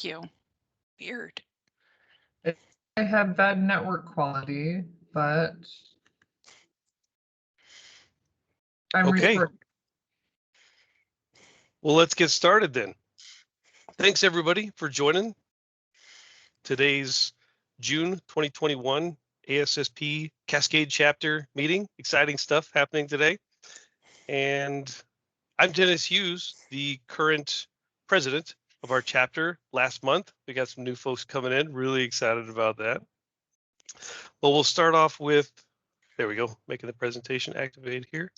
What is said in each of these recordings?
Thank you. Weird. I have bad network quality, but I'm Okay. recording. Well, let's get started then. Thanks everybody for joining today's June 2021 ASSP Cascade chapter meeting. Exciting stuff happening today. And I'm Dennis Hughes, the current president of our chapter. Last month, we got some new folks coming in. Really excited about that. Well, we'll start off with, there we go, making the presentation activate here.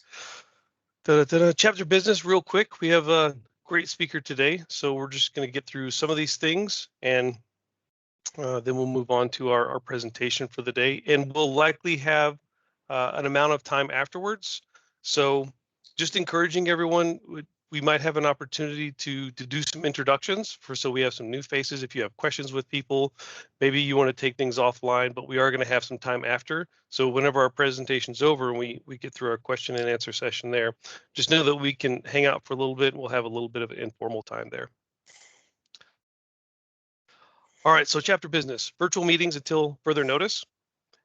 Chapter business real quick. We have a great speaker today, so we're just going to get through some of these things and then we'll move on to our presentation for the day, and we'll likely have an amount of time afterwards. So just encouraging everyone, we might have an opportunity to do some introductions so we have some new faces. If you have questions with people, maybe you want to take things offline, but we are going to have some time after. So whenever our presentation's over and we get through our question and answer session there, just know that we can hang out for a little bit and we'll have a little bit of an informal time there. All right, so chapter business, virtual meetings until further notice.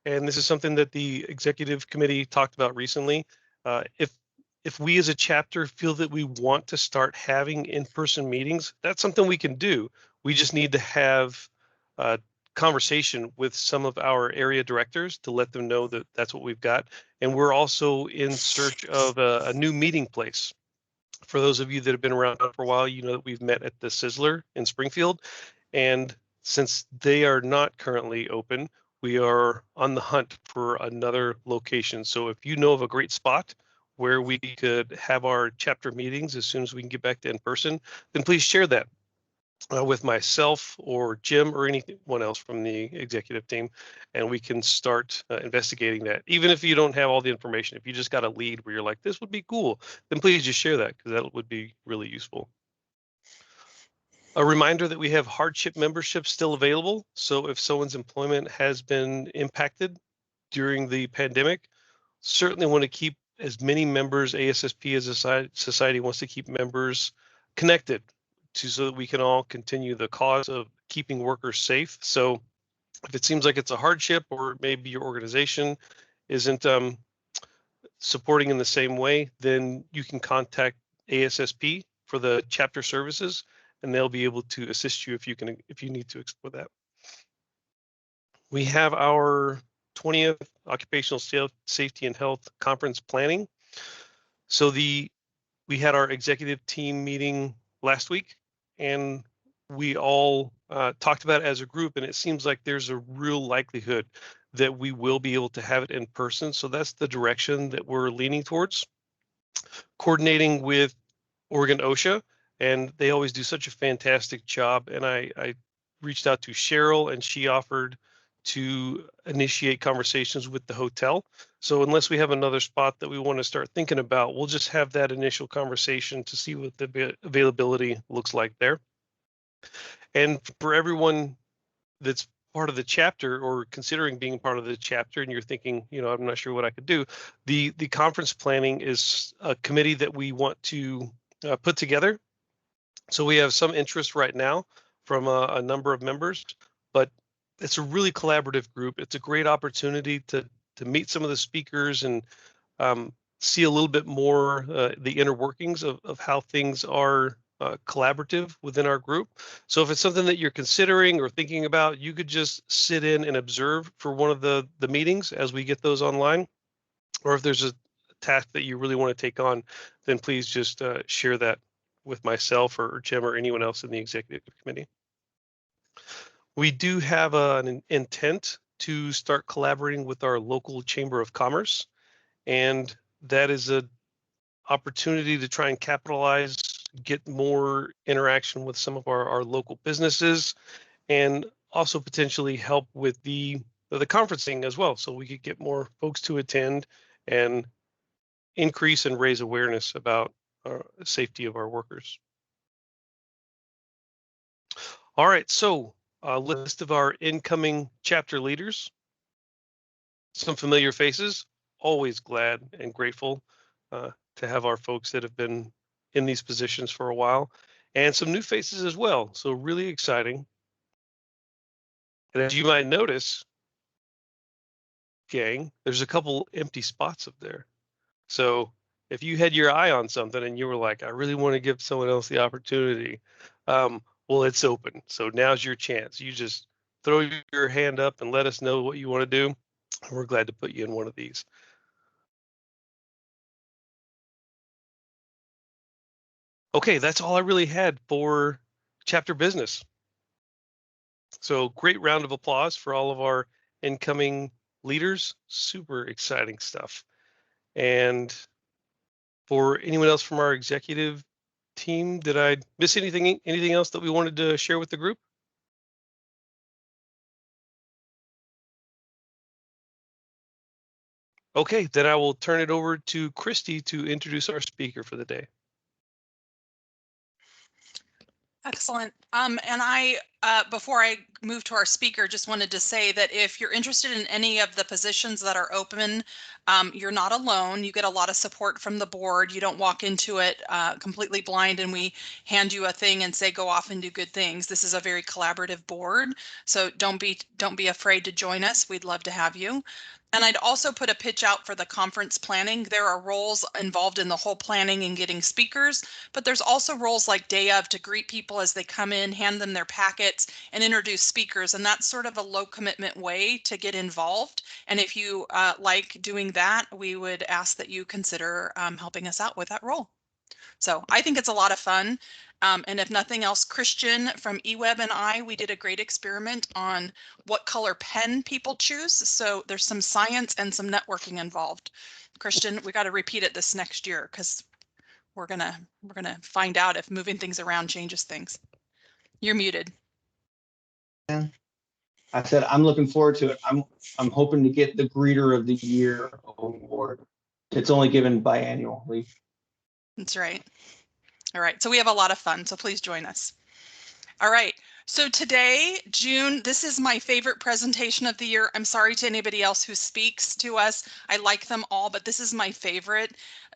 And this is something that the executive committee talked about recently. If we as a chapter feel that we want to start having in-person meetings, that's something we can do. We just need to have a conversation with some of our area directors to let them know that that's what we've got. And we're also in search of a new meeting place. For those of you that have been around for a while, you know that we've met at the Sizzler in Springfield. And since they are not currently open, we are on the hunt for another location. So if you know of a great spot where we could have our chapter meetings as soon as we can get back to in person, then please share that with myself or Jim or anyone else from the executive team, and we can start investigating that. Even if you don't have all the information, if you just got a lead where you're like, this would be cool, then please just share that because that would be really useful. A reminder that we have hardship memberships still available. So if someone's employment has been impacted during the pandemic, certainly want to keep as many members, ASSP as a society wants to keep members connected so that we can all continue the cause of keeping workers safe. So if it seems like it's a hardship or maybe your organization isn't supporting in the same way, then you can contact ASSP for the chapter services, and they'll be able to assist you if you need to explore that. We have our 20th Occupational Safety and Health Conference planning. So we had our executive team meeting last week, and we all talked about it as a group, and it seems like there's a real likelihood that we will be able to have it in person. So that's the direction that we're leaning towards. Coordinating with Oregon OSHA, and they always do such a fantastic job. And I reached out to Cheryl, and she offered to initiate conversations with the hotel. So unless we have another spot that we want to start thinking about, we'll just have that initial conversation to see what the availability looks like there. And for everyone that's part of the chapter or considering being part of the chapter and you're thinking, you know, I'm not sure what I could do, the conference planning is a committee that we want to put together. So we have some interest right now from a number of members, but it's a really collaborative group. It's a great opportunity to meet some of the speakers and see a little bit more the inner workings of how things are collaborative within our group. So if it's something that you're considering or thinking about, you could just sit in and observe for one of the meetings as we get those online. Or if there's a task that you really want to take on, then please just share that with myself or Jim or anyone else in the executive committee. We do have an intent to start collaborating with our local Chamber of Commerce, and that is an opportunity to try and capitalize, get more interaction with some of our local businesses, and also potentially help with the conferencing as well, so we could get more folks to attend and increase and raise awareness about safety of our workers. All right, so a list of our incoming chapter leaders. Some familiar faces, always glad and grateful to have our folks that have been in these positions for a while. and some new faces as well. So really exciting. And as you might notice, gang, there's a couple empty spots up there. So if you had your eye on something and you were like, I really want to give someone else the opportunity, well, it's open. So now's your chance. You just throw your hand up and let us know what you want to do. We're glad to put you in one of these. Okay, that's all I really had for chapter business. So great round of applause for all of our incoming leaders. Super exciting stuff. And for anyone else from our executive team, did I miss anything else that we wanted to share with the group? Okay, then I will turn it over to Christy to introduce our speaker for the day. Excellent. And I, before I move to our speaker, just wanted to say that if you're interested in any of the positions that are open, you're not alone. You get a lot of support from the board. You don't walk into it completely blind and we hand you a thing and say, go off and do good things. This is a very collaborative board. So don't be afraid to join us. We'd love to have you. And I'd also put a pitch out for the conference planning. There are roles involved in the whole planning and getting speakers, but there's also roles like day of to greet people as they come in, hand them their packets, and introduce speakers. And that's sort of a low commitment way to get involved. And if you like doing that, we would ask that you consider helping us out with that role. So I think it's a lot of fun. And if nothing else, Christian from eWeb and we did a great experiment on what color pen people choose. So there's some science and some networking involved. Christian, we got to repeat it this next year because we're gonna find out if moving things around changes things. You're muted. I said I'm looking forward to it. I'm hoping to get the Greeter of the Year award. It's only given biannually. That's right. All right, so we have a lot of fun, so please join us. All right, so today, June, this is my favorite presentation of the year. I'm sorry to anybody else who speaks to us. I like them all, but this is my favorite.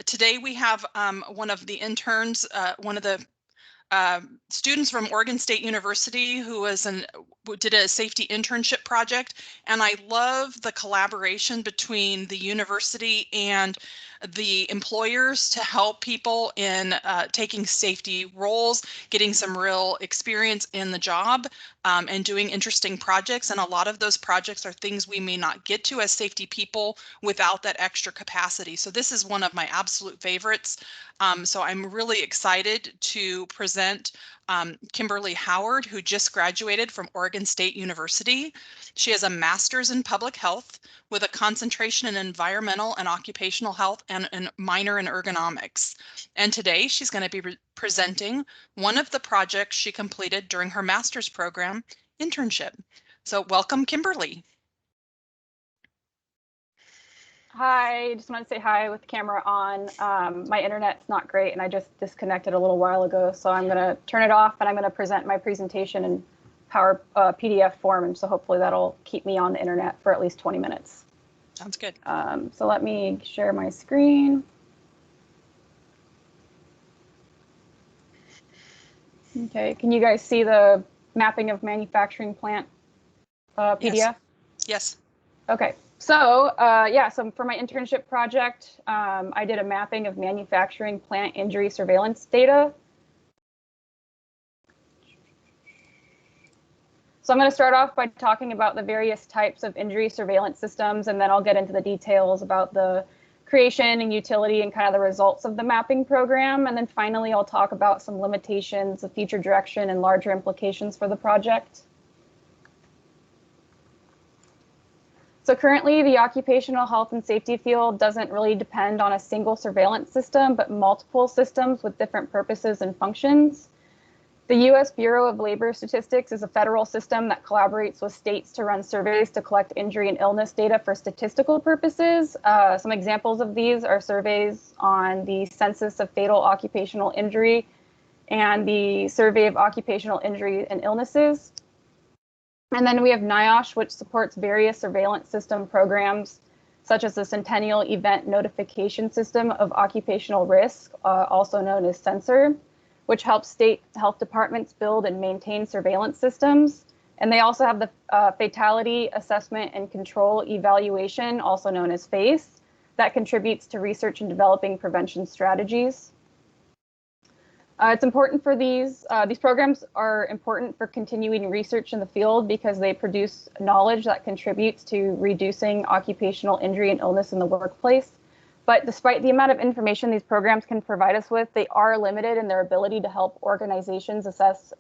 Today we have one of the interns, one of the students from Oregon State University who did a safety internship project. And I love the collaboration between the university and the employers to help people in taking safety roles, getting some real experience in the job, and doing interesting projects. And a lot of those projects are things we may not get to as safety people without that extra capacity. So this is one of my absolute favorites. So I'm really excited to present Kimberly Howard, who just graduated from Oregon State University. She has a master's in public health with a concentration in environmental and occupational health and a minor in ergonomics. And today she's going to be presenting one of the projects she completed during her master's program, internship. So welcome, Kimberly. Hi, just wanted to say hi with the camera on. My internet's not great and I just disconnected a little while ago, so I'm going to turn it off and I'm going to present my presentation in PDF form, and so hopefully that'll keep me on the internet for at least 20 minutes. Sounds good. So let me share my screen. Okay, can you guys see the mapping of manufacturing plant PDF? Yes. Okay. So yeah, so for my internship project, I did a mapping of manufacturing plant injury surveillance data. So I'm going to start off by talking about the various types of injury surveillance systems, and then I'll get into the details about the creation and utility and kind of the results of the mapping program. And then finally, I'll talk about some limitations, the future direction, and larger implications for the project. So currently, the occupational health and safety field doesn't really depend on a single surveillance system, but multiple systems with different purposes and functions. The U.S. Bureau of Labor Statistics is a federal system that collaborates with states to run surveys to collect injury and illness data for statistical purposes. Some examples of these are surveys on the Census of Fatal Occupational Injury and the Survey of Occupational Injury and Illnesses. And then we have NIOSH, which supports various surveillance system programs, such as the Centennial Event Notification System of Occupational Risk, also known as CENSOR, which helps state health departments build and maintain surveillance systems. And they also have the Fatality Assessment and Control Evaluation, also known as FACE, that contributes to research and developing prevention strategies. It's important for these programs are important for continuing research in the field because they produce knowledge that contributes to reducing occupational injury and illness in the workplace. But despite the amount of information these programs can provide us with, they are limited in their ability to help organizations assess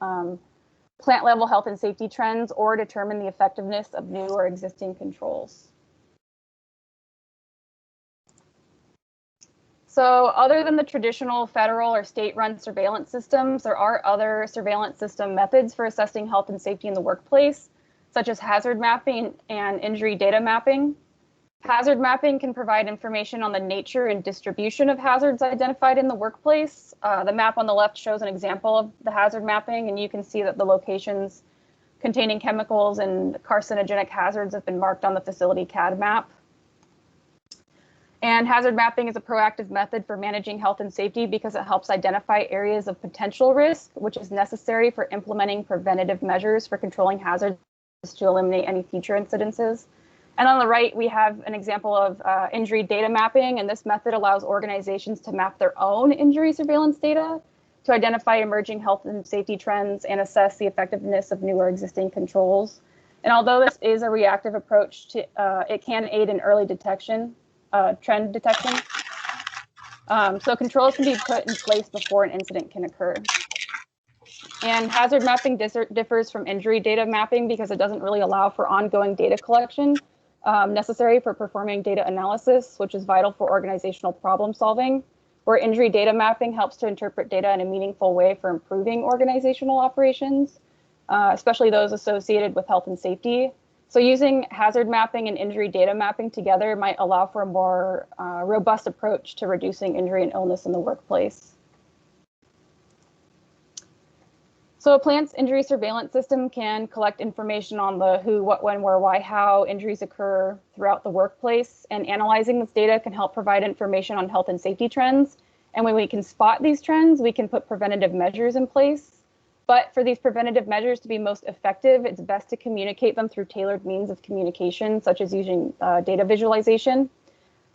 plant level health and safety trends or determine the effectiveness of new or existing controls. So other than the traditional federal or state-run surveillance systems, there are other surveillance system methods for assessing health and safety in the workplace, such as hazard mapping and injury data mapping. Hazard mapping can provide information on the nature and distribution of hazards identified in the workplace. The map on the left shows an example of the hazard mapping, and you can see that the locations containing chemicals and carcinogenic hazards have been marked on the facility CAD map. And hazard mapping is a proactive method for managing health and safety because it helps identify areas of potential risk, which is necessary for implementing preventative measures for controlling hazards to eliminate any future incidences. And on the right, we have an example of injury data mapping, and this method allows organizations to map their own injury surveillance data to identify emerging health and safety trends and assess the effectiveness of new or existing controls. And although this is a reactive approach, it can aid in early detection, trend detection. So controls can be put in place before an incident can occur. And hazard mapping differs from injury data mapping because it doesn't really allow for ongoing data collection necessary for performing data analysis, which is vital for organizational problem solving, where injury data mapping helps to interpret data in a meaningful way for improving organizational operations, especially those associated with health and safety. So using hazard mapping and injury data mapping together might allow for a more robust approach to reducing injury and illness in the workplace. So a plant's injury surveillance system can collect information on the who, what, when, where, why, how injuries occur throughout the workplace, and analyzing this data can help provide information on health and safety trends. And when we can spot these trends, we can put preventative measures in place. But for these preventative measures to be most effective, it's best to communicate them through tailored means of communication, such as using data visualization.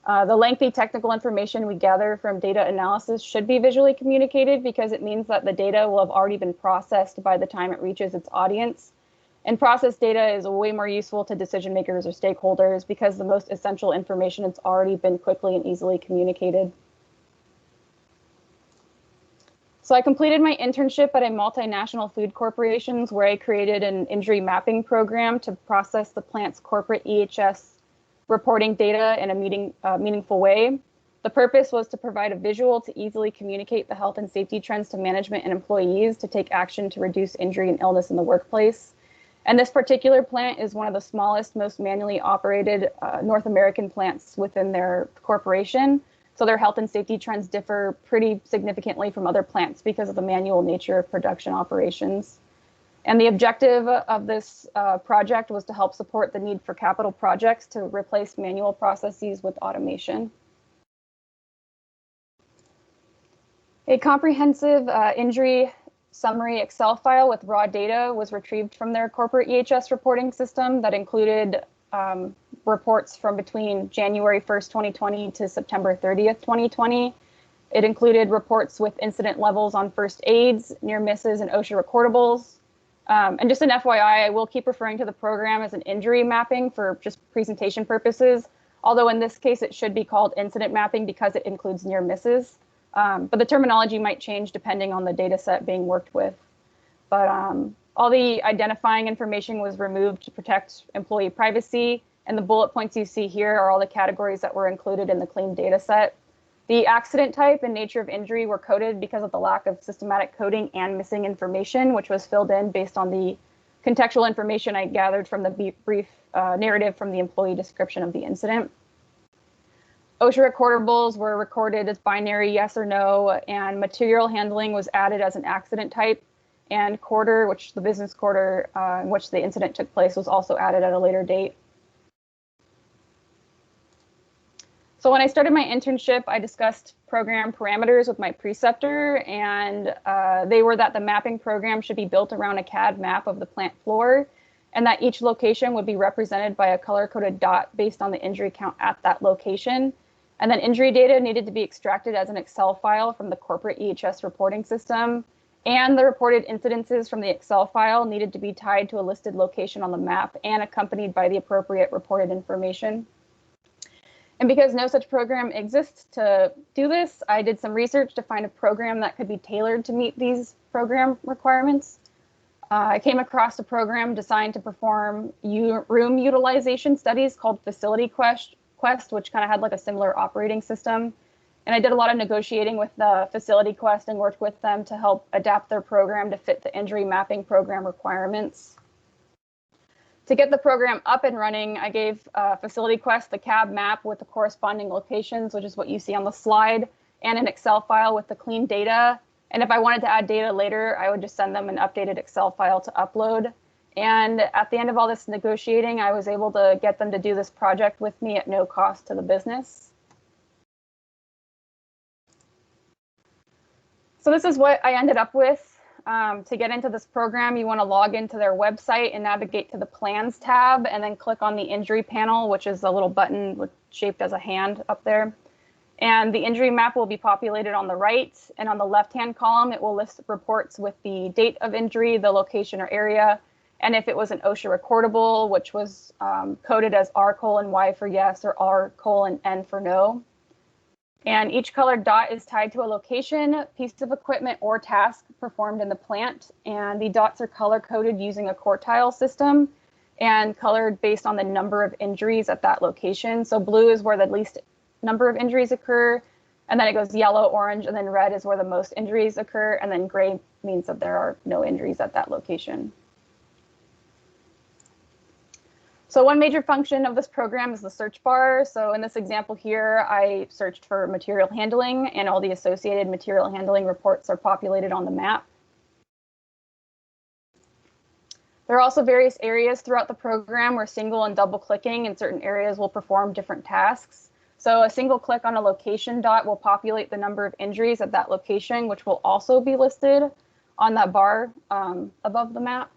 The lengthy technical information we gather from data analysis should be visually communicated because it means that the data will have already been processed by the time it reaches its audience. And processed data is way more useful to decision makers or stakeholders because the most essential information has already been quickly and easily communicated. So I completed my internship at a multinational food corporation where I created an injury mapping program to process the plant's corporate EHS reporting data in a meaningful way. The purpose was to provide a visual to easily communicate the health and safety trends to management and employees to take action to reduce injury and illness in the workplace. And this particular plant is one of the smallest, most manually operated North American plants within their corporation. So their health and safety trends differ pretty significantly from other plants because of the manual nature of production operations. And the objective of this project was to help support the need for capital projects to replace manual processes with automation. A comprehensive injury summary Excel file with raw data was retrieved from their corporate EHS reporting system that included reports from between January 1st, 2020 to September 30th, 2020. It included reports with incident levels on first aids, near misses, and OSHA recordables. And just an FYI, I will keep referring to the program as an injury mapping for just presentation purposes, although in this case it should be called incident mapping because it includes near misses. But the terminology might change depending on the data set being worked with. But all the identifying information was removed to protect employee privacy, and the bullet points you see here are all the categories that were included in the clean data set. The accident type and nature of injury were coded because of the lack of systematic coding and missing information, which was filled in based on the contextual information I gathered from the brief narrative from the employee description of the incident. OSHA recordables were recorded as binary yes or no, and material handling was added as an accident type, and quarter, which the business quarter in which the incident took place, was also added at a later date. So when I started my internship, I discussed program parameters with my preceptor, and they were that the mapping program should be built around a CAD map of the plant floor, and that each location would be represented by a color-coded dot based on the injury count at that location. And then injury data needed to be extracted as an Excel file from the corporate EHS reporting system, and the reported incidences from the Excel file needed to be tied to a listed location on the map and accompanied by the appropriate reported information. And because no such program exists to do this, I did some research to find a program that could be tailored to meet these program requirements. I came across a program designed to perform room utilization studies called Facility Quest, which kind of had like a similar operating system. And I did a lot of negotiating with the Facility Quest and worked with them to help adapt their program to fit the injury mapping program requirements. To get the program up and running, I gave Facility Quest the CAD map with the corresponding locations, which is what you see on the slide, and an Excel file with the clean data. And if I wanted to add data later, I would just send them an updated Excel file to upload. And at the end of all this negotiating, I was able to get them to do this project with me at no cost to the business. So this is what I ended up with. To get into this program, you want to log into their website and navigate to the Plans tab, and then click on the Injury panel, which is a little button shaped as a hand up there. And the injury map will be populated on the right, and on the left-hand column, it will list reports with the date of injury, the location or area, and if it was an OSHA recordable, which was coded as R:Y for yes or R:"N for no. And each colored dot is tied to a location, piece of equipment, or task performed in the plant. And the dots are color coded using a quartile system and colored based on the number of injuries at that location. So blue is where the least number of injuries occur, and then it goes yellow, orange, and then red is where the most injuries occur, and then gray means that there are no injuries at that location. So one major function of this program is the search bar. So in this example here, I searched for material handling, and all the associated material handling reports are populated on the map. There are also various areas throughout the program where single and double clicking in certain areas will perform different tasks. So a single click on a location dot will populate the number of injuries at that location, which will also be listed on that bar above the map.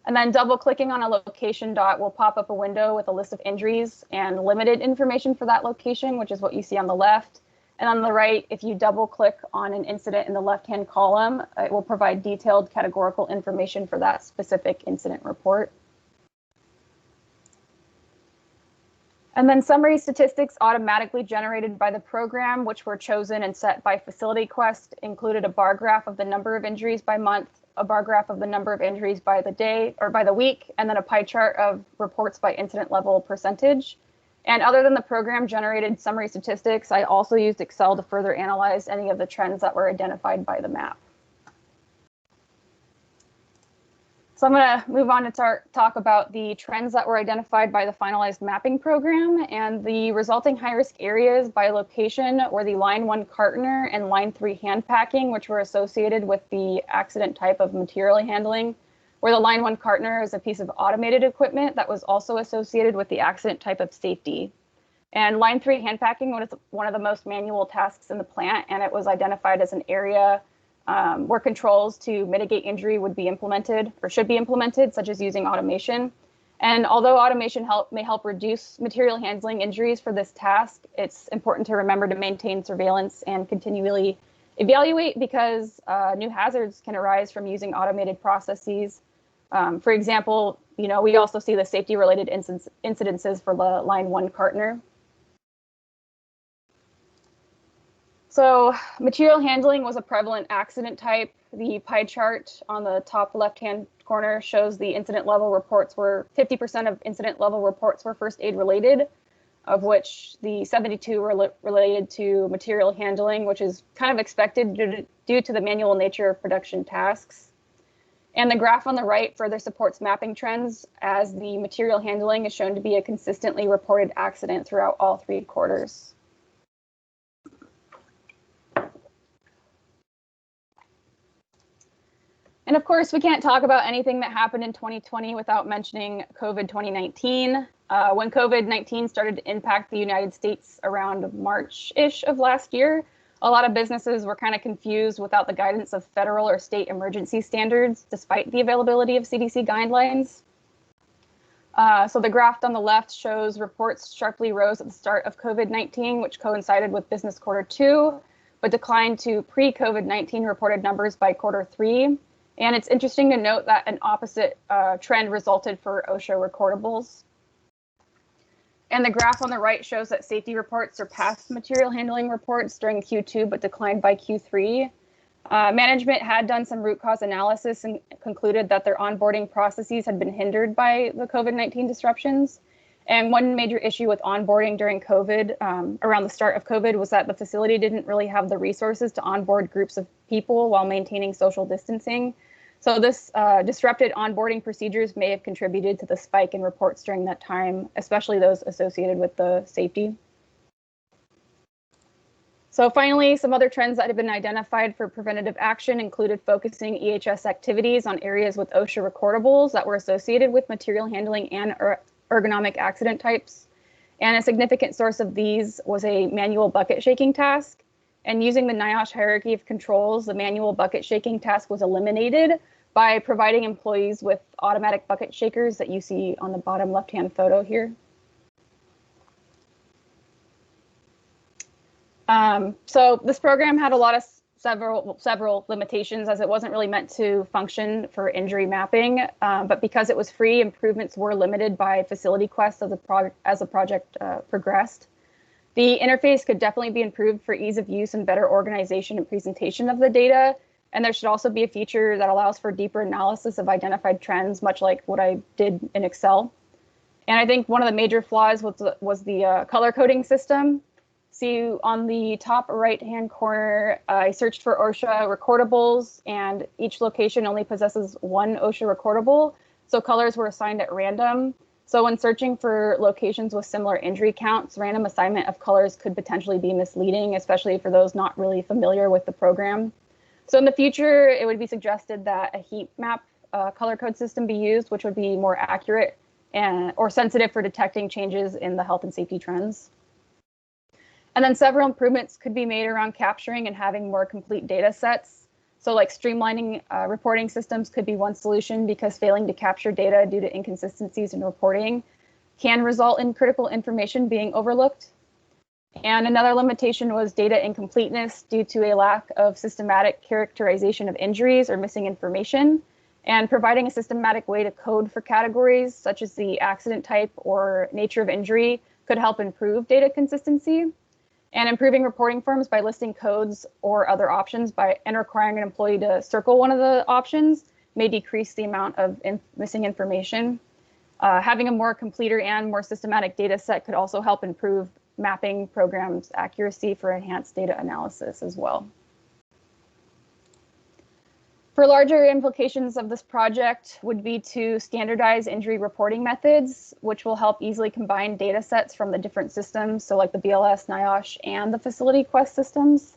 And then double clicking on a location dot will pop up a window with a list of injuries and limited information for that location, which is what you see on the left. And on the right, if you double click on an incident in the left-hand column, it will provide detailed categorical information for that specific incident report. And then summary statistics automatically generated by the program, which were chosen and set by Facility Quest, included a bar graph of the number of injuries by month, a bar graph of the number of injuries by the day or by the week, and then a pie chart of reports by incident level percentage. And other than the program generated summary statistics, I also used Excel to further analyze any of the trends that were identified by the map. So I'm going to move on to talk about the trends that were identified by the finalized mapping program, and the resulting high-risk areas by location were the line 1 cartoner and line 3 hand packing, which were associated with the accident type of material handling, where the line 1 cartoner is a piece of automated equipment that was also associated with the accident type of safety. And line 3 hand packing was one of the most manual tasks in the plant, and it was identified as an area where controls to mitigate injury would be implemented or should be implemented, such as using automation. And although automation may help reduce material handling injuries for this task, it's important to remember to maintain surveillance and continually evaluate, because new hazards can arise from using automated processes. For example, we also see the safety-related incidences for the line 1 cartoner. So material handling was a prevalent accident type. The pie chart on the top left-hand corner shows the incident level reports were 50% of incident level reports were first aid related, of which the 72 were related to material handling, which is kind of expected due to the manual nature of production tasks. And the graph on the right further supports mapping trends, as the material handling is shown to be a consistently reported accident throughout all 3 quarters. And of course, we can't talk about anything that happened in 2020 without mentioning COVID 2019. When COVID-19 started to impact the United States around March-ish of last year, a lot of businesses were kind of confused without the guidance of federal or state emergency standards, despite the availability of CDC guidelines. So the graph on the left shows reports sharply rose at the start of COVID-19, which coincided with business quarter 2, but declined to pre-COVID-19 reported numbers by quarter 3. And it's interesting to note that an opposite trend resulted for OSHA recordables. And the graph on the right shows that safety reports surpassed material handling reports during Q2, but declined by Q3. Management had done some root cause analysis and concluded that their onboarding processes had been hindered by the COVID-19 disruptions. And one major issue with onboarding during COVID, around the start of COVID, was that the facility didn't really have the resources to onboard groups of people while maintaining social distancing. So this disrupted onboarding procedures may have contributed to the spike in reports during that time, especially those associated with the safety. So finally, some other trends that have been identified for preventative action included focusing EHS activities on areas with OSHA recordables that were associated with material handling and ergonomic accident types. And a significant source of these was a manual bucket shaking task. And using the NIOSH hierarchy of controls, the manual bucket shaking task was eliminated by providing employees with automatic bucket shakers that you see on the bottom left-hand photo here. So this program had a lot of several limitations, as it wasn't really meant to function for injury mapping, but because it was free, improvements were limited by facility quests as the project progressed. The interface could definitely be improved for ease of use and better organization and presentation of the data. And there should also be a feature that allows for deeper analysis of identified trends, much like what I did in Excel. And I think one of the major flaws was the color coding system. See on the top right-hand corner, I searched for OSHA recordables, and each location only possesses one OSHA recordable. So colors were assigned at random. So when searching for locations with similar injury counts, random assignment of colors could potentially be misleading, especially for those not really familiar with the program. So in the future, it would be suggested that a heat map color code system be used, which would be more accurate or sensitive for detecting changes in the health and safety trends. And then several improvements could be made around capturing and having more complete data sets. So like streamlining reporting systems could be one solution, because failing to capture data due to inconsistencies in reporting can result in critical information being overlooked. And another limitation was data incompleteness due to a lack of systematic characterization of injuries or missing information. And providing a systematic way to code for categories such as the accident type or nature of injury could help improve data consistency. And improving reporting forms by listing codes or other options and requiring an employee to circle one of the options may decrease the amount of missing information. Having a more completer and more systematic data set could also help improve mapping programs' accuracy for enhanced data analysis as well. For larger implications of this project would be to standardize injury reporting methods, which will help easily combine data sets from the different systems, so like the BLS, NIOSH, and the facility quest systems.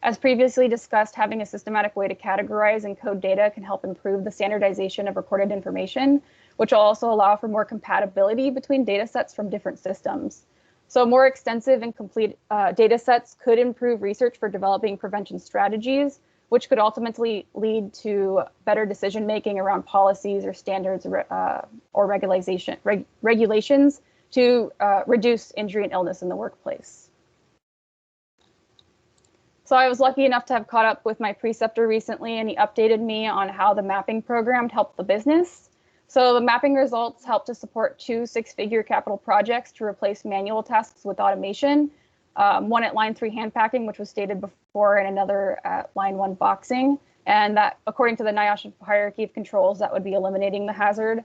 As previously discussed, having a systematic way to categorize and code data can help improve the standardization of recorded information, which will also allow for more compatibility between data sets from different systems. So more extensive and complete data sets could improve research for developing prevention strategies, which could ultimately lead to better decision-making around policies or standards or regulations to reduce injury and illness in the workplace. So I was lucky enough to have caught up with my preceptor recently, and he updated me on how the mapping program helped the business. So the mapping results helped to support 2 six-figure capital projects to replace manual tasks with automation. One at line 3 hand packing, which was stated before, and another at line 1 boxing. And that, according to the NIOSH hierarchy of controls, that would be eliminating the hazard.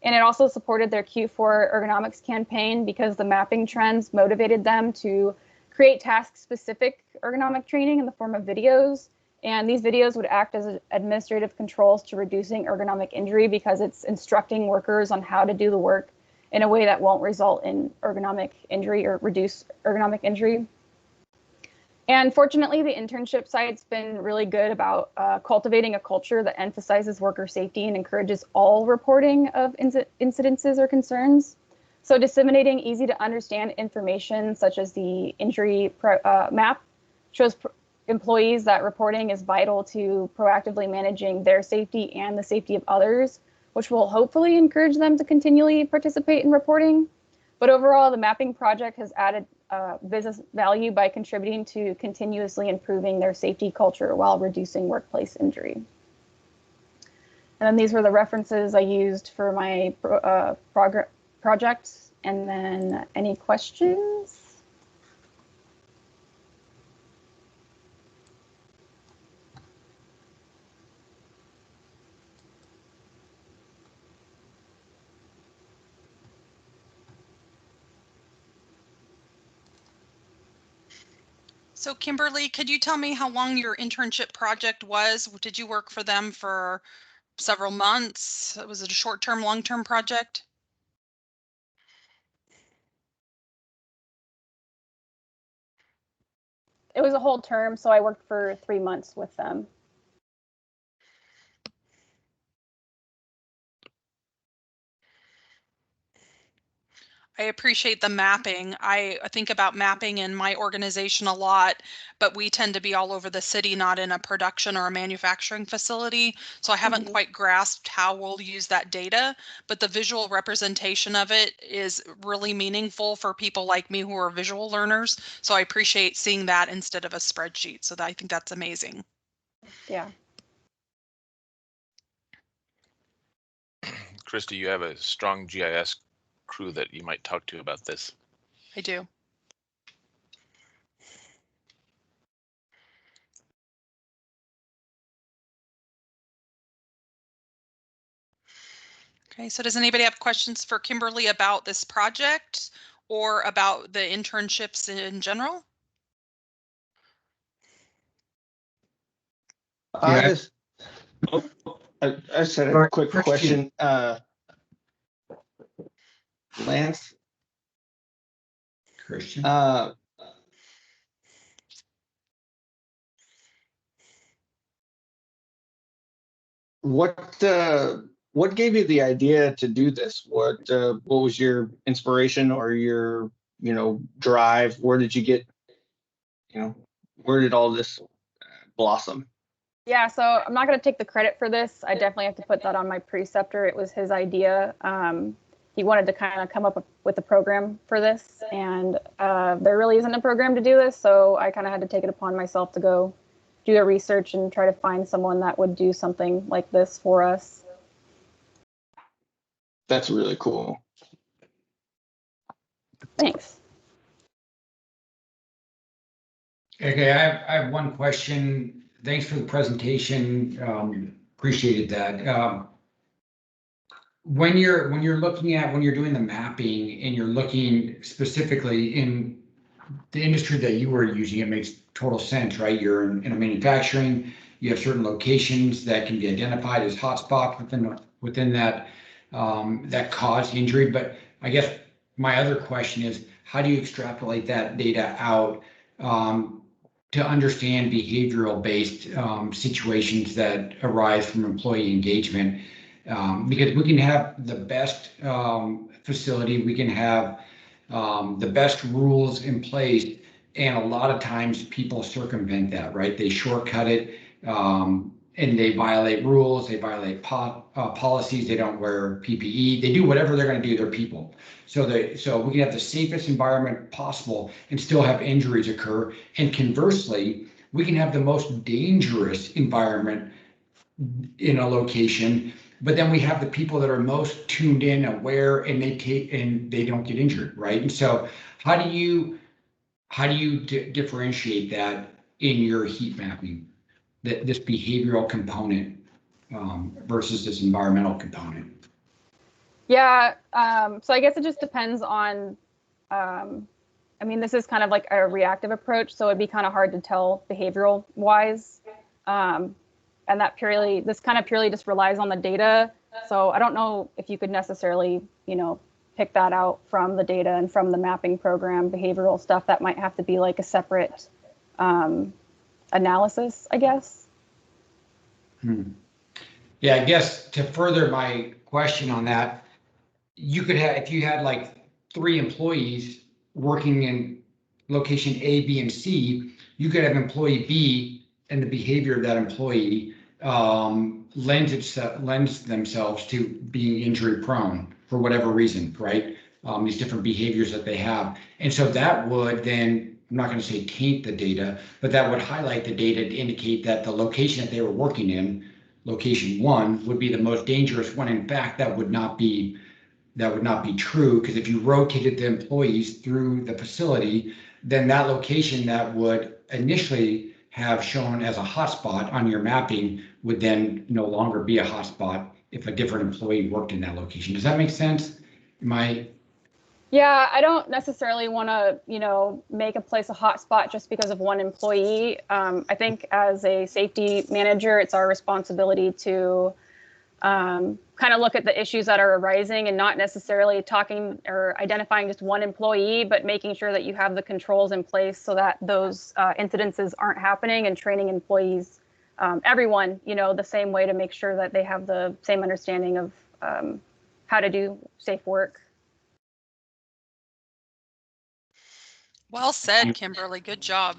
And it also supported their Q4 ergonomics campaign, because the mapping trends motivated them to create task-specific ergonomic training in the form of videos. And these videos would act as administrative controls to reducing ergonomic injury, because it's instructing workers on how to do the work in a way that won't result in ergonomic injury or reduce ergonomic injury. And fortunately, the internship site's been really good about cultivating a culture that emphasizes worker safety and encourages all reporting of incidences or concerns. So disseminating easy to understand information such as the injury map shows employees that reporting is vital to proactively managing their safety and the safety of others, which will hopefully encourage them to continually participate in reporting. But overall, the mapping project has added business value by contributing to continuously improving their safety culture while reducing workplace injury. And then these were the references I used for my project. And then any questions? So Kimberly, could you tell me how long your internship project was? Did you work for them for several months? Was it a short-term, long-term project? It was a whole term, so I worked for 3 months with them. I appreciate the mapping. I think about mapping in my organization a lot, but we tend to be all over the city, not in a production or a manufacturing facility. So I haven't quite grasped how we'll use that data, but the visual representation of it is really meaningful for people like me who are visual learners. So I appreciate seeing that instead of a spreadsheet. So I think that's amazing. Yeah. Christy, you have a strong GIS crew that you might talk to about this. I do. Okay, so does anybody have questions for Kimberly about this project or about the internships in general? I just, I just had a quick question. Lance, Christian. What gave you the idea to do this? What was your inspiration or your, drive? Where did you get, where did all this blossom? Yeah, so I'm not going to take the credit for this. I definitely have to put that on my preceptor. It was his idea. He wanted to kind of come up with a program for this, and there really isn't a program to do this, so I kind of had to take it upon myself to go do the research and try to find someone that would do something like this for us. That's really cool. Thanks. Okay, I have one question. Thanks for the presentation. Appreciated that. When you're doing the mapping and you're looking specifically in the industry that you were using, it makes total sense, right? You're in a manufacturing, you have certain locations that can be identified as hotspots within that that cause injury. But I guess my other question is, how do you extrapolate that data out to understand behavioral based situations that arise from employee engagement? Because we can have the best facility, we can have the best rules in place, and a lot of times people circumvent that, right? They shortcut it, and they violate rules, they violate policies, they don't wear PPE, they do whatever they're going to do, they're people. So we can have the safest environment possible and still have injuries occur. And conversely, we can have the most dangerous environment in a location, but then we have the people that are most tuned in, aware, and they don't get injured, right? And so how do you differentiate that in your heat mapping, this behavioral component versus this environmental component? Yeah, so I guess it just depends on, I mean, this is kind of like a reactive approach, so it'd be kind of hard to tell behavioral wise. And this kind of purely just relies on the data. So I don't know if you could necessarily, pick that out from the data and from the mapping program. Behavioral stuff, that might have to be like a separate analysis, I guess. Yeah, I guess to further my question on that, you could have, if you had like 3 employees working in location A, B, and C, you could have employee B and the behavior of that employee lends themselves to being injury prone for whatever reason, right? These different behaviors that they have. And so that would then, I'm not going to say taint the data, but that would highlight the data to indicate that the location that they were working in, location 1, would be the most dangerous one. In fact, that would not be true, because if you rotated the employees through the facility, then that location that would initially have shown as a hotspot on your mapping would then no longer be a hotspot if a different employee worked in that location. Does that make sense? Yeah, I don't necessarily want to, make a place a hotspot just because of one employee. I think as a safety manager, it's our responsibility to kind of look at the issues that are arising and not necessarily talking or identifying just one employee, but making sure that you have the controls in place so that those incidences aren't happening, and training employees, everyone, the same way to make sure that they have the same understanding of how to do safe work. Well said, Kimberly. Good job.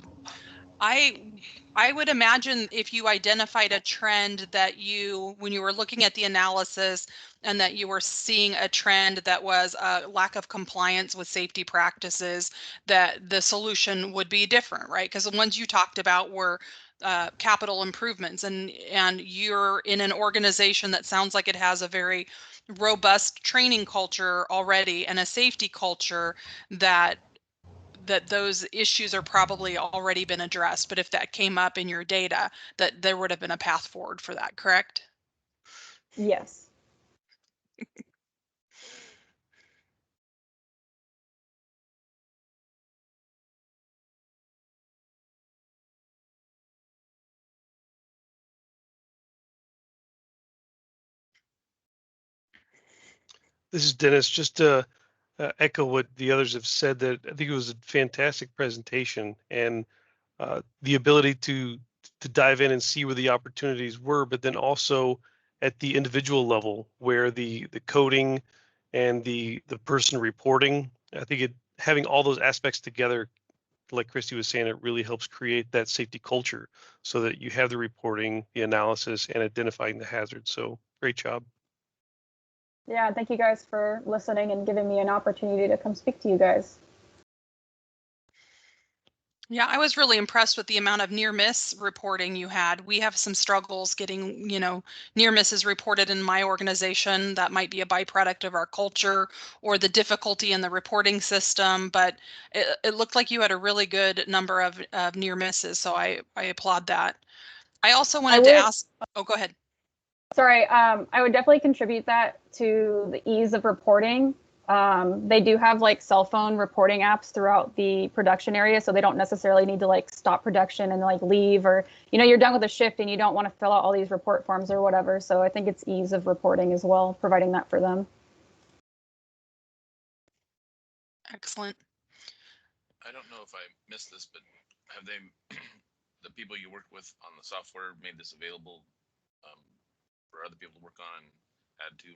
I would imagine if you identified a trend that when you were looking at the analysis and that you were seeing a trend that was a lack of compliance with safety practices, that the solution would be different, right? Because the ones you talked about were capital improvements, and you're in an organization that sounds like it has a very robust training culture already and a safety culture that those issues are probably already been addressed. But if that came up in your data, that there would have been a path forward for that, correct? Yes. This is Dennis. Just to echo what the others have said, that I think it was a fantastic presentation, and the ability to dive in and see where the opportunities were, but then also at the individual level where the coding and the person reporting, I think having all those aspects together, like Christy was saying, it really helps create that safety culture so that you have the reporting, the analysis, and identifying the hazards. So great job. Yeah, thank you guys for listening and giving me an opportunity to come speak to you guys. Yeah, I was really impressed with the amount of near miss reporting you had. We have some struggles getting, near misses reported in my organization. That might be a byproduct of our culture or the difficulty in the reporting system, but it looked like you had a really good number of near misses. So I applaud that. I also wanted to ask, oh, go ahead. Sorry, I would definitely contribute that to the ease of reporting. They do have cell phone reporting apps throughout the production area, so they don't necessarily need to stop production and leave, or you're done with a shift and you don't want to fill out all these report forms or whatever. So I think it's ease of reporting as well, providing that for them. Excellent. I don't know if I missed this, but have they, the people you work with on the software, made this available for other people to work on and add to?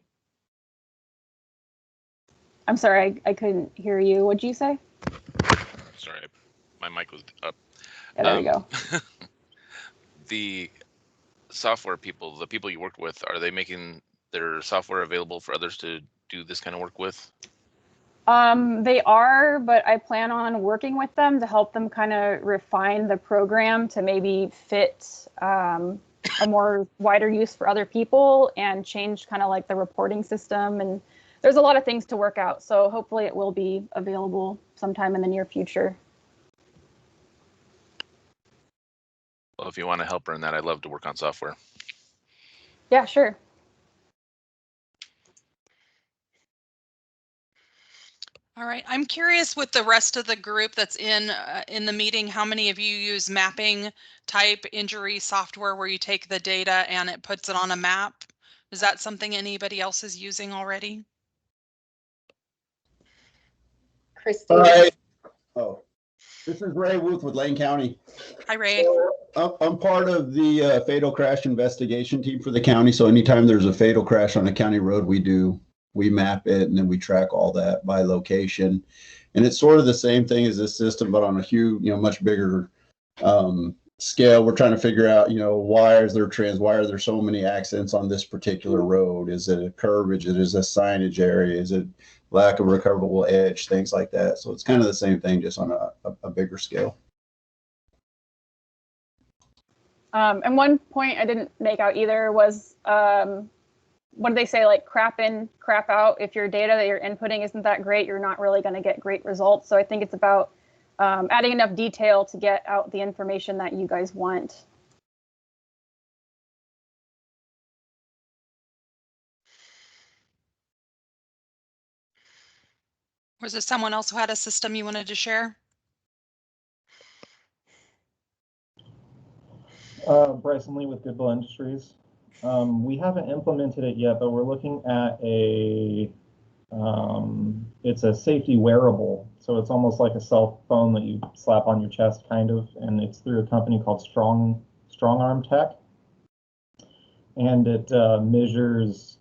I'm sorry, I couldn't hear you. What'd you say? Sorry, my mic was up. Yeah, there you go. The software people, the people you work with, are they making their software available for others to do this kind of work with? They are, but I plan on working with them to help them kind of refine the program to maybe fit a more wider use for other people, and change kind of the reporting system. And there's a lot of things to work out. So hopefully it will be available sometime in the near future. Well, if you want to help her in that, I'd love to work on software. Yeah, sure. All right, I'm curious with the rest of the group that's in the meeting, how many of you use mapping type injury software where you take the data and it puts it on a map? Is that something anybody else is using already? Christy. Hi. Oh, this is Ray Wuth with Lane County. Hi, Ray. I'm part of the fatal crash investigation team for the county. So anytime there's a fatal crash on a county road, we do We map it and then we track all that by location. And it's sort of the same thing as this system, but on a huge, much bigger scale. We're trying to figure out, why are there so many accidents on this particular road? Is it a curvage? Is it a signage area? Is it lack of recoverable edge? Things like that. So it's kind of the same thing, just on a bigger scale. And one point I didn't make out either was, what do they say, like crap in, crap out? If your data that you're inputting isn't that great, you're not really going to get great results. So I think it's about adding enough detail to get out the information that you guys want. Was there someone else who had a system you wanted to share? Bryson Lee with Goodwill Industries. We haven't implemented it yet, but we're looking at it's a safety wearable. So it's almost like a cell phone that you slap on your chest, kind of, and it's through a company called Strong Arm Tech. And it measures,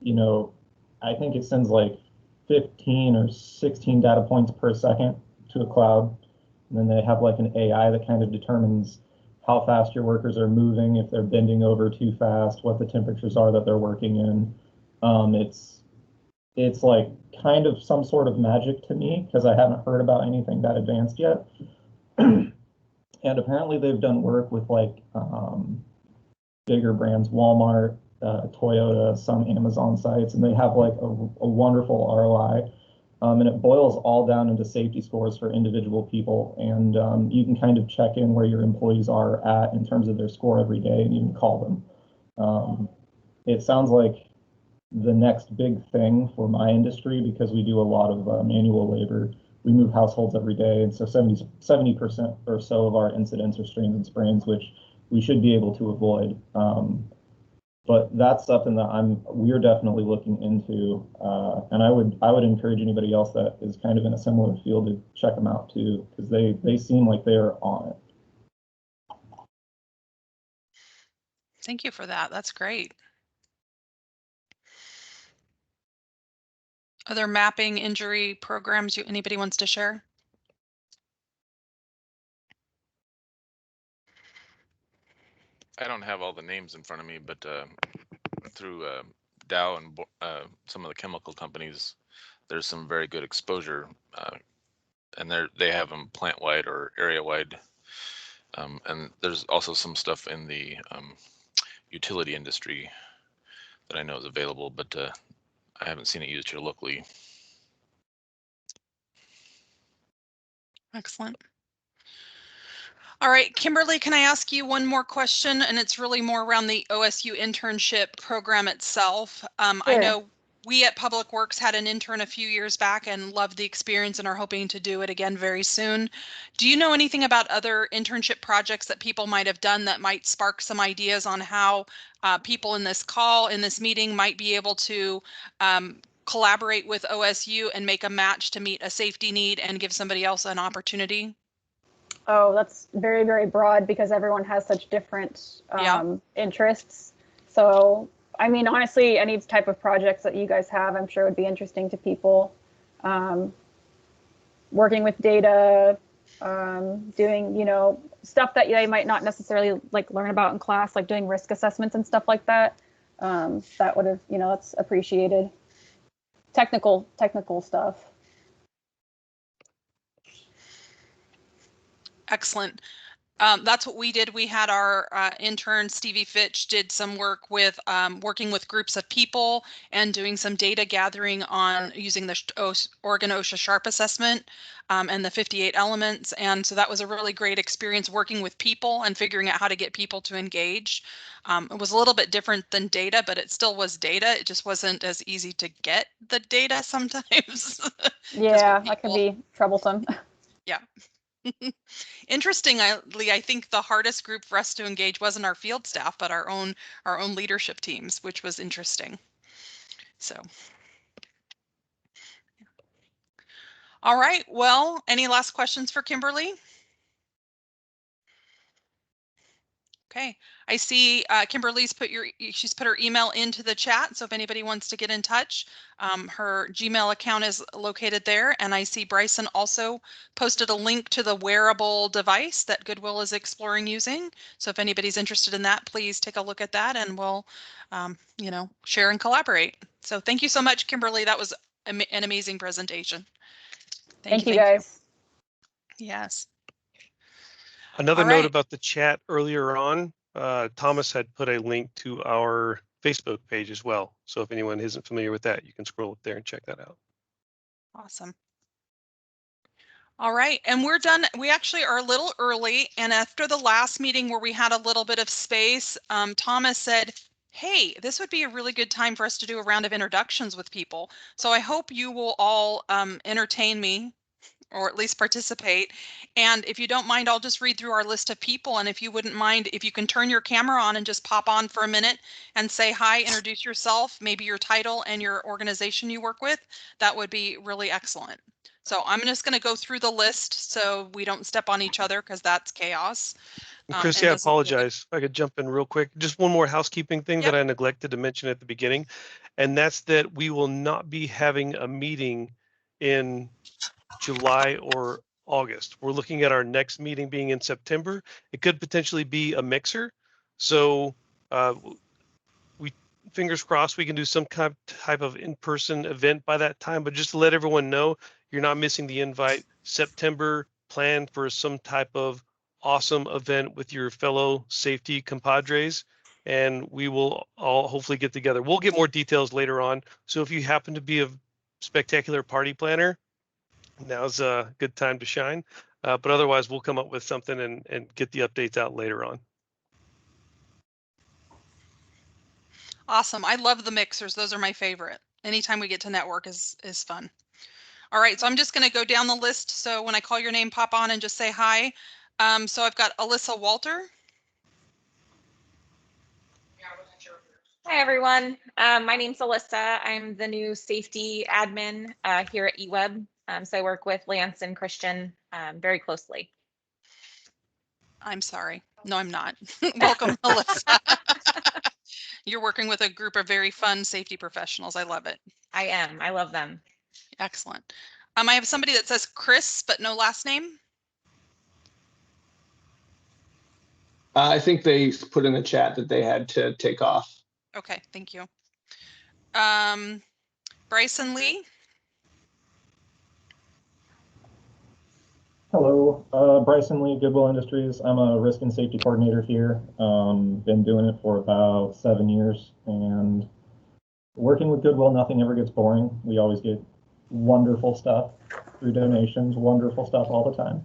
I think it sends like 15 or 16 data points per second to a cloud. And then they have like an AI that kind of determines how fast your workers are moving, if they're bending over too fast, what the temperatures are that they're working in. It's like kind of some sort of magic to me, because I haven't heard about anything that advanced yet. And apparently they've done work with like bigger brands, Walmart, Toyota, some Amazon sites, and they have like a wonderful ROI. And it boils all down into safety scores for individual people. And you can kind of check in where your employees are at in terms of their score every day, and you can call them. It sounds like the next big thing for my industry, because we do a lot of manual labor. We move households every day, and so 70% or so of our incidents are strains and sprains, which we should be able to avoid. But that's something that we're definitely looking into, and I would encourage anybody else that is kind of in a similar field to check them out too, because they seem like they are on it. Thank you for that. That's great. Other mapping injury programs anybody wants to share? I don't have all the names in front of me, but through Dow and some of the chemical companies, there's some very good exposure, and they have them plant-wide or area-wide. And there's also some stuff in the utility industry that I know is available, but I haven't seen it used here locally. Excellent. All right, Kimberly, can I ask you one more question? And it's really more around the OSU internship program itself. Sure. I know we at Public Works had an intern a few years back and loved the experience and are hoping to do it again very soon. Do you know anything about other internship projects that people might have done that might spark some ideas on how people in this meeting might be able to collaborate with OSU and make a match to meet a safety need and give somebody else an opportunity? Oh, that's very, very broad, because everyone has such different interests. So, I mean, honestly, any type of projects that you guys have, I'm sure would be interesting to people. Working with data, doing, stuff that they might not necessarily like learn about in class, like doing risk assessments and stuff like that. That would have, that's appreciated. Technical stuff. Excellent. That's what we did. We had our intern, Stevie Fitch, did some work with working with groups of people and doing some data gathering on using the Oregon OSHA SHARP assessment and the 58 elements. And so that was a really great experience working with people and figuring out how to get people to engage. It was a little bit different than data, but it still was data. It just wasn't as easy to get the data sometimes. Yeah, that could be troublesome. Yeah. Interestingly, I think the hardest group for us to engage wasn't our field staff, but our own leadership teams, which was interesting. So, all right. Well, any last questions for Kimberly? Okay, I see Kimberly's she's put her email into the chat. So if anybody wants to get in touch, her Gmail account is located there. And I see Bryson also posted a link to the wearable device that Goodwill is exploring using. So if anybody's interested in that, please take a look at that and we'll, you know, share and collaborate. So thank you so much, Kimberly. That was an amazing presentation. Thank you guys. Yes. Another All note right. about the chat earlier on, Thomas had put a link to our Facebook page as well. So if anyone isn't familiar with that, you can scroll up there and check that out. Awesome. All right, and we're done. We actually are a little early, and after the last meeting where we had a little bit of space, Thomas said, hey, this would be a really good time for us to do a round of introductions with people. So I hope you will all entertain me, or at least participate. And if you don't mind, I'll just read through our list of people. And if you wouldn't mind, if you can turn your camera on and just pop on for a minute and say hi, introduce yourself, maybe your title and your organization you work with, that would be really excellent. So I'm just going to go through the list so we don't step on each other because that's chaos. Chrissy, I apologize. If I could jump in real quick. Just one more housekeeping thing that I neglected to mention at the beginning, and that's that we will not be having a meeting in July or August. We're looking at our next meeting being in September. It could potentially be a mixer. So we fingers crossed we can do some type of in-person event by that time. But just to let everyone know, you're not missing the invite. September, plan for some type of awesome event with your fellow safety compadres, and we will all hopefully get together. We'll get more details later on. So if you happen to be a spectacular party planner, now's a good time to shine. But otherwise, we'll come up with something and get the updates out later on. Awesome. I love the mixers. Those are my favorite. Anytime we get to network is fun. All right, so I'm just going to go down the list. So when I call your name, pop on and just say hi. So I've got Alyssa Walter. Hi, everyone. My name's Alyssa. I'm the new safety admin here at eWeb. So I work with Lance and Christian very closely. I'm sorry. No, I'm not. Welcome, Alyssa. You're working with a group of very fun safety professionals. I love it. I am. I love them. Excellent. I have somebody that says Chris, but no last name. I think they put in the chat that they had to take off. Okay, thank you. Bryson Lee. Hello, Bryson Lee, Goodwill Industries. I'm a risk and safety coordinator here. Been doing it for about 7 years, and working with Goodwill, nothing ever gets boring. We always get wonderful stuff through donations, wonderful stuff all the time.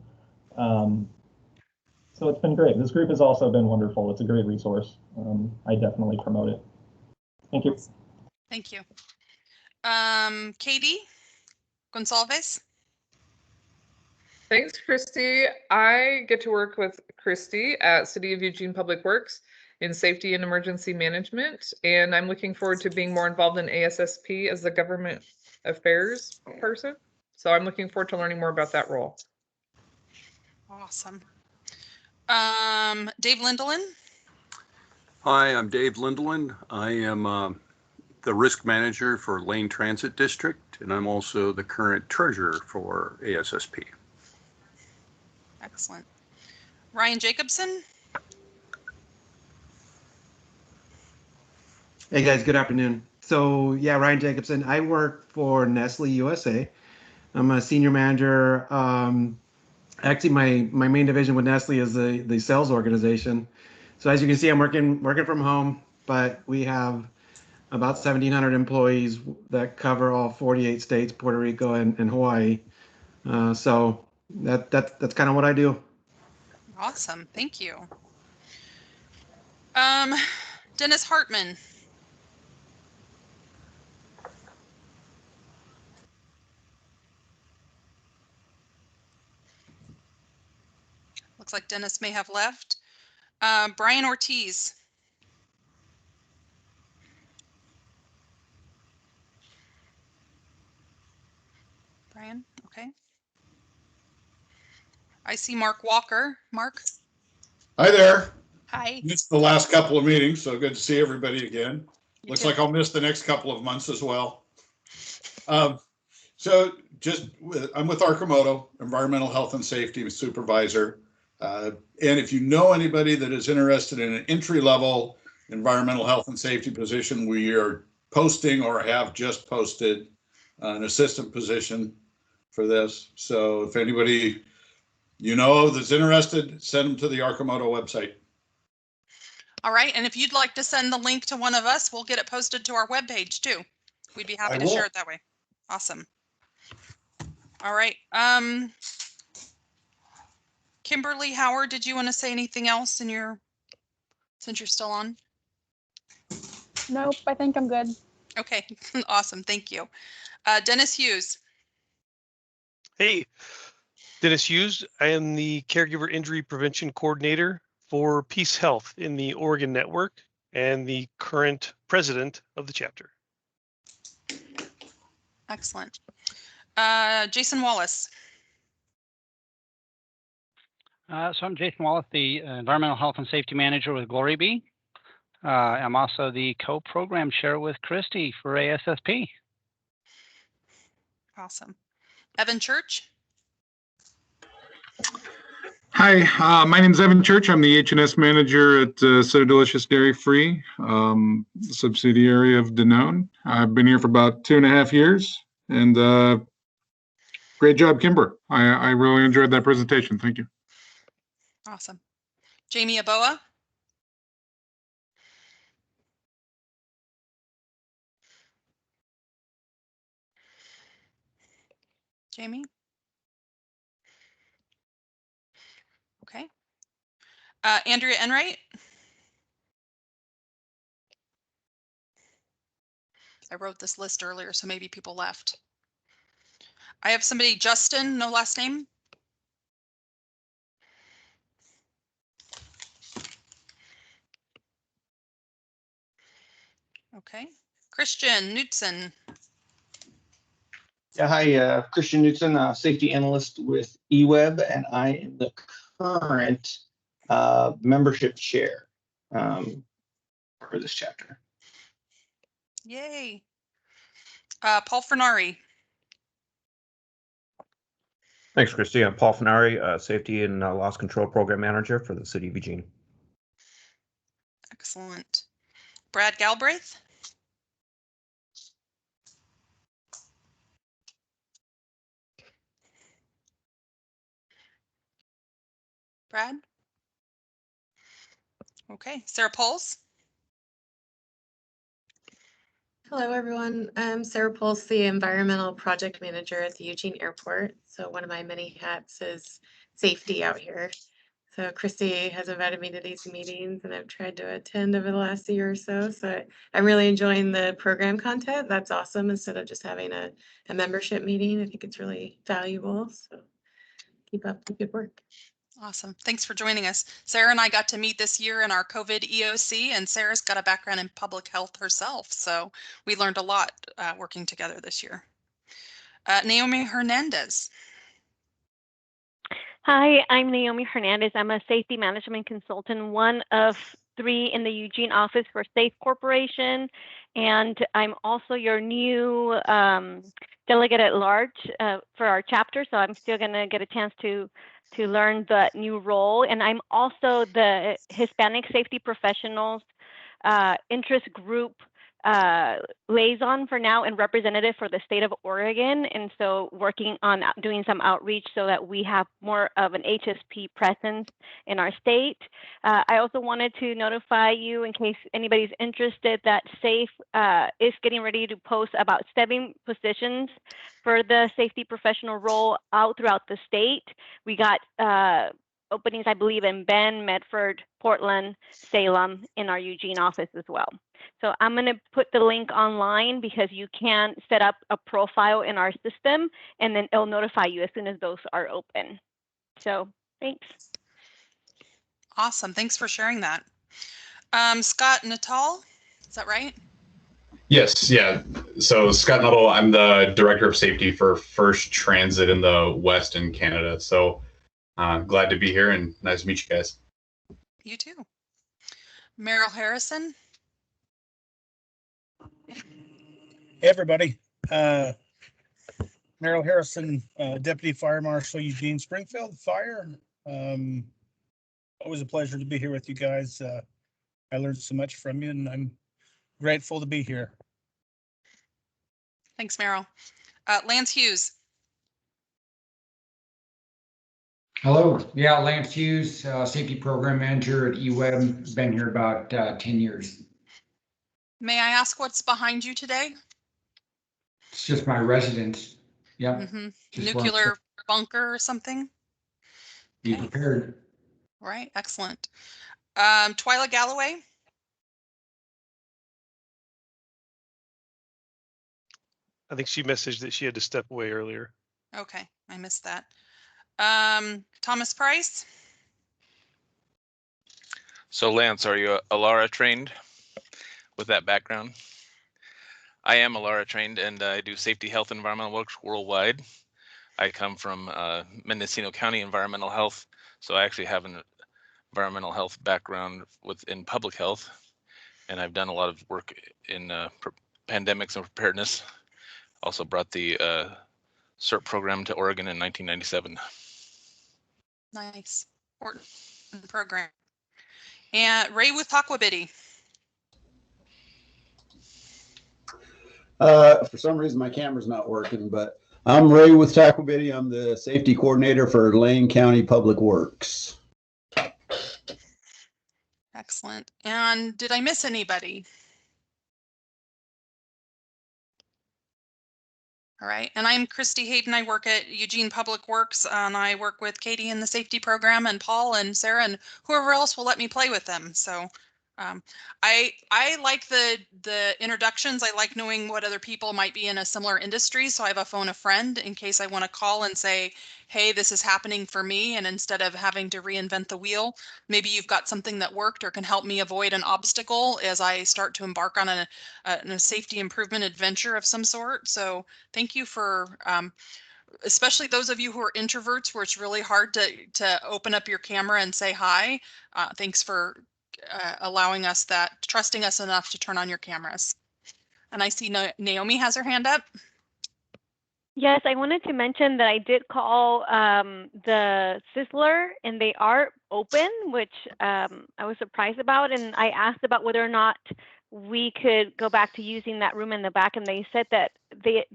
So it's been great. This group has also been wonderful. It's a great resource. I definitely promote it. Thank you. Thank you. Katie Gonsalves. Thanks, Christy. I get to work with Christy at City of Eugene Public Works in safety and emergency management, and I'm looking forward to being more involved in ASSP as the government affairs person. So I'm looking forward to learning more about that role. Awesome. Dave Lindeland. Hi, I'm Dave Lindeland. I am the risk manager for Lane Transit District, and I'm also the current treasurer for ASSP. Excellent. Ryan Jacobson. Hey guys, good afternoon. So yeah, Ryan Jacobson. I work for Nestle USA. I'm a senior manager. Actually, my main division with Nestle is the sales organization. So as you can see, I'm working from home, but we have about 1,700 employees that cover all 48 states, Puerto Rico, and Hawaii. So that's kind of what I do. Awesome. Thank you. Dennis Hartman. Looks like Dennis may have left. Brian Ortiz. Brian, okay. I see Mark Walker. Mark. Hi there. Hi. Missed the last couple of meetings, so good to see everybody again. You Looks too. like I'll miss the next couple of months as well. So I'm with Arcimoto, Environmental Health and Safety Supervisor. And if you know anybody that is interested in an entry-level environmental health and safety position, we are posting or have just posted an assistant position for this. So if anybody you know that's interested, send them to the Arcimoto website. All right. And if you'd like to send the link to one of us, we'll get it posted to our webpage too. We'd be happy to share it that way. Awesome. All right. Kimberly, Howard, did you want to say anything else since you're still on? Nope, I think I'm good. Okay. Awesome. Thank you. Dennis Hughes. Hey, Dennis Hughes. I am the Caregiver Injury Prevention Coordinator for Peace Health in the Oregon Network and the current president of the chapter. Excellent. Jason Wallace. So I'm Jason Wallace, the Environmental Health and Safety Manager with Glory Bee. I'm also the co-program chair with Christy for ASSP. Awesome. Evan Church. Hi, my name is Evan Church. I'm the H&S manager at So Delicious Dairy Free, subsidiary of Danone. I've been here for about 2.5 years, and great job, Kimber. I really enjoyed that presentation. Thank you. Awesome. Jamie Aboa. Jamie. Okay. Andrea Enright. I wrote this list earlier, so maybe people left. I have somebody, Justin, no last name. Okay. Christian Knudsen. Yeah, hi, Christian Knudsen, safety analyst with eWeb, and I am the current membership chair for this chapter. Yay. Paul Fernari. Thanks, Christy. I'm Paul Fernari, Safety and Loss Control Program Manager for the City of Eugene. Excellent. Brad Galbraith. Brad. Okay. Sarah Poles. Hello, everyone. I'm Sarah Pulse, the Environmental Project Manager at the Eugene Airport. So one of my many hats is safety out here. So Christy has invited me to these meetings and I've tried to attend over the last year or so. So I'm really enjoying the program content. That's awesome. Instead of just having a membership meeting, I think it's really valuable. So keep up the good work. Awesome. Thanks for joining us. Sarah and I got to meet this year in our COVID EOC, and Sarah's got a background in public health herself. So we learned a lot working together this year. Naomi Hernandez. Hi, I'm Naomi Hernandez. I'm a safety management consultant, one of 3 in the Eugene office for Safe Corporation. And I'm also your new delegate at large for our chapter. So I'm still going to get a chance to learn the new role. And I'm also the Hispanic Safety Professionals interest group liaison for now and representative for the state of Oregon. And so working on doing some outreach so that we have more of an HSP presence in our state. I also wanted to notify you in case anybody's interested that SAFE is getting ready to post about 7 positions for the safety professional role out throughout the state. We got openings, I believe, in Bend, Medford, Portland, Salem, in our Eugene office as well. So I'm going to put the link online because you can set up a profile in our system and then it'll notify you as soon as those are open. So thanks. Awesome. Thanks for sharing that. Scott Natal, is that right? Yes, yeah. So Scott Nuttall, I'm the Director of Safety for First Transit in the West in Canada. So glad to be here and nice to meet you guys. You too. Merrill Harrison. Hey everybody, Merrill Harrison, Deputy Fire Marshal, Eugene Springfield Fire. Always a pleasure to be here with you guys. I learned so much from you and I'm grateful to be here. Thanks, Merrill. Lance Hughes. Hello, yeah, Lance Hughes, Safety Program Manager at EWEB, been here about 10 years. May I ask what's behind you today? It's just my residence. Yep. Nuclear bunker or something? Be prepared. Right, excellent. Twyla Galloway. I think she messaged that she had to step away earlier. Okay, I missed that. Thomas Price. So Lance, are you ALARA trained with that background? I am ALARA trained and I do safety, health, and environmental work worldwide. I come from Mendocino County Environmental Health, so I actually have an environmental health background within public health, and I've done a lot of work in pandemics and preparedness. Also brought the CERT program to Oregon in 1997. Nice, important program. And Ray with Taquabiddy. For some reason, my camera's not working, but I'm Ray with Taquabiddy. I'm the safety coordinator for Lane County Public Works. Excellent. And did I miss anybody? All right. And I'm Christy Hayden. I work at Eugene Public Works, and I work with Katie in the safety program, and Paul and Sarah and whoever else will let me play with them. So I like the introductions. I like knowing what other people might be in a similar industry. So I have a phone a friend in case I want to call and say, hey, this is happening for me. And instead of having to reinvent the wheel, maybe you've got something that worked or can help me avoid an obstacle as I start to embark on a safety improvement adventure of some sort. So thank you for especially those of you who are introverts where it's really hard to open up your camera and say hi. Thanks for allowing us that, trusting us enough to turn on your cameras. And I see Naomi has her hand up. Yes, I wanted to mention that I did call the Sizzler and they are open, which I was surprised about. And I asked about whether or not we could go back to using that room in the back, and they said that they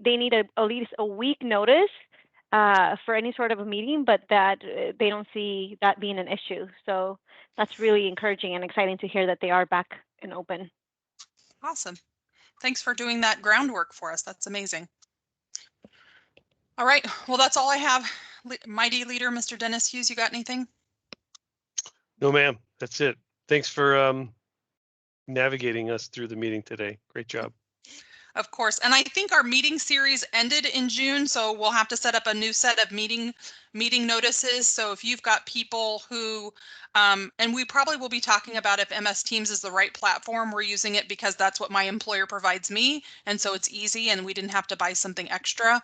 need at least a week notice for any sort of a meeting, but that they don't see that being an issue. So that's really encouraging and exciting to hear that they are back and open. Awesome. Thanks for doing that groundwork for us. That's amazing. All right. Well, that's all I have. Mighty Leader, Mr. Dennis Hughes, you got anything? No, ma'am. That's it. Thanks for navigating us through the meeting today. Great job. Of course. And I think our meeting series ended in June, so we'll have to set up a new set of meeting notices. So if you've got people who, and we probably will be talking about if MS Teams is the right platform. We're using it because that's what my employer provides me. And so it's easy and we didn't have to buy something extra.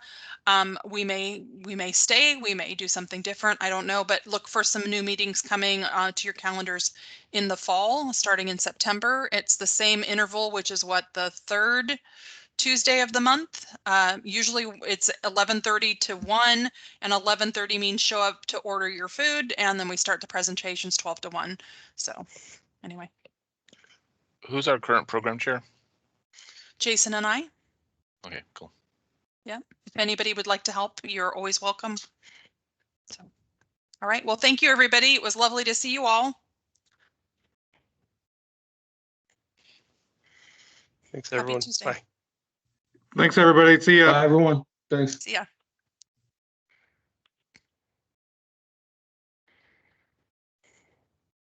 We may stay, we may do something different. I don't know, but look for some new meetings coming to your calendars in the fall, starting in September. It's the same interval, which is what, the third Tuesday of the month. Usually it's 11:30 to 1, and 11:30 means show up to order your food, and then we start the presentations 12 to 1. So anyway. Who's our current program chair? Jason and I. Okay, cool. Yeah, if anybody would like to help, you're always welcome. So, all right, well, thank you, everybody. It was lovely to see you all. Thanks, everyone. Bye. Thanks, everybody. See ya. Bye, everyone. Thanks. See ya.